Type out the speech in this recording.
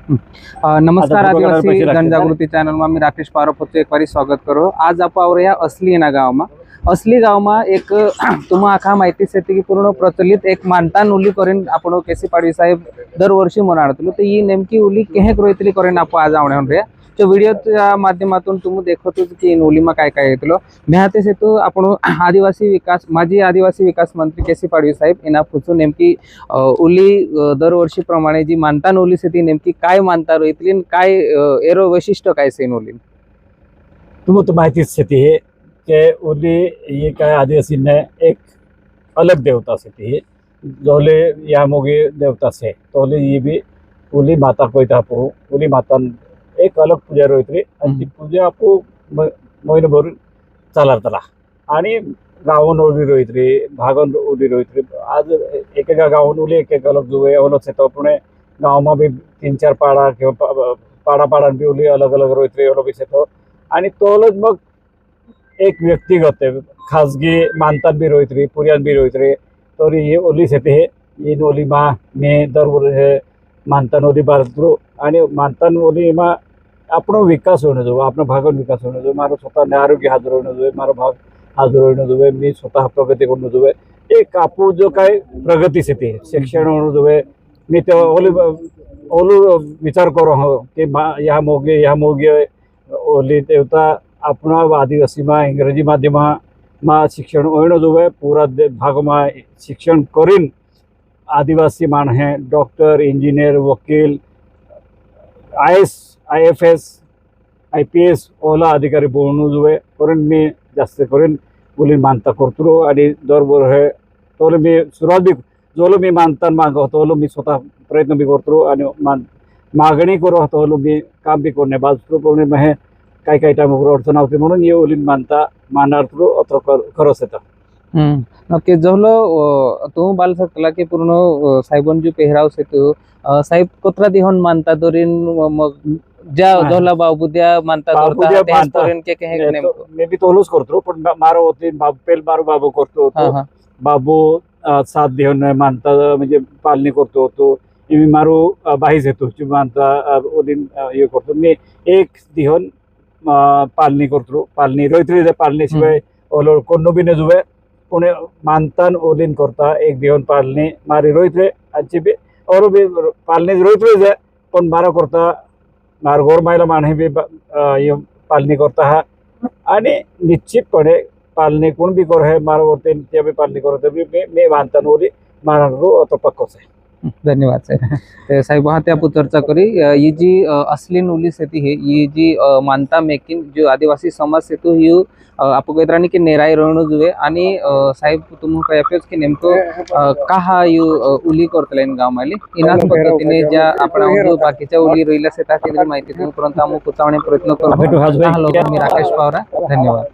नमस्कार आदिवासी जनजागृति चैनल में मैं राकेश पारफ एक बार स्वागत करो। आज आप असली ना गाँव में असली गाँव में एक तुम्हें आखा माहिती से कि पूर्ण प्रचलित एक मानतान उली करें आपण केसी पाडवी साहेब दर वर्षी मनाडतलो तो ये नेमकी उली केहेक रोयतली करें आप आज आवणे रे तो वीडियो माध्यमातून तुम्ही देखतो की इन उली में काय काय येतलो मेहाते से तो आपण आदिवासी विकास माजी आदिवासी विकास मंत्री केसी पाडवी साहेब इना पुचू नेमकी उली दर वर्षी प्रमाणे जी मानतान उली से ती नेमकी काय मानता रोयतली काय एरो वैशिष्ट्य काय सेन उली तुम्हें तो माहिती से है कि उली ये काय आदिवासी ने एक अलग देवता से थी जोले या मोगे देवता से तोले ये भी उली माता को इतापो उली माता एक अलग पूजा रोयतली आणि ती पूजा आपो महिनाभर चालतला आणि गावन उली रोयतली भागन उली रोयतली आज एक गावन उली एक अलग जो अलग से तो अपने गाँव में भी 3-4 पाड़ा कि पाड़ा भी उली अलग अलग रोयतली अलग से तो आणि तोलच मग एक व्यक्तिगत खाजगी मानतान भी रोयतली पुर्यान भी रोयतली तो ये ओली से ये ओली माँ में दर वर्ष मानतान ओली बारतो आणि मानतान ओली माँ अपनो विकास होने जो अपना भागन विकास होने जो मारो स्वतः आरोग्य हाजर होने जो मारो भाग हाजर होने जो मी स्वतः प्रगती करने जो एक आपू जो काय प्रगती से थी शिक्षण होने जो मी ते ओलू विचार करो हो कि यहाँ मोगे ओली देवता अपना आदिवासी में इंग्रजी माध्यम में शिक्षण होने जो पूरा भाग में शिक्षण करीन आदिवासी मान है डॉक्टर इंजीनियर वकील IFS IPS ओला अधिकारी बनू जो करून मी जास्त करून मुली मानता करतो आणि दरबर है तो मी सुरुवात भी जोलो मी मानता मागो तो मी स्वतः प्रयत्न भी करतो आणि मागणी करू तो मी काम भी करणे बाजू पण मैं काय काय टाइम अडचण होती म्हणून ये ओली मानतो अत्र खरंच येतं नक्की जहलो तू बाल सकला की पूर्ण साहेबन जो पेहराव से तो साहेब कोत्रा दिहन मानता दोरीन मग ज्या जहला बाबू द्या मानता दोरता त्यास पोरेन के कहे नेम मैं भी तोलूच करतो पण मारो होती पेल मारो बाबू करतो बाबू 7 दिहन मानता म्हणजे पालनी करतो होतो मी मारो बाहीस येतो जी मानता ओदिन ये करतो मी एक दिहन पालनी करतो पालनी रोयतली पालनी शिवाय ओलो कोण भी न जुवे पुणे मानतान ओलिन करता एक दिवन पालनी मारी रोयतले आणि भी और भी पालनी रोयतले जे पण मारा करता मार गोर मायला माने भी ये पालनी करता है आणि निश्चितपणे पालनी कोण भी कर है मारा वरते ते भी पालनी करते भी मैं मानतान ओली मारा रो तो पक्को से धन्यवाद साहेब साहेब हाँ आप चर्चा करी ये जी असली उली से है ये जी मानता मेकिन जो आदिवासी समाज से तो ये आपको इतरानी की नेराई रोणू जुए आणि साहेब तुम कयापेस की नेमको कहा यू उली करतलेन गाव माली इनाच पद्धतीने ज्या आपण बाकीच्या उली रोइला से ताकी माहिती तुम्ही तुरंत आमु कुचावणे प्रयत्न करू मी राकेश पावरा धन्यवाद।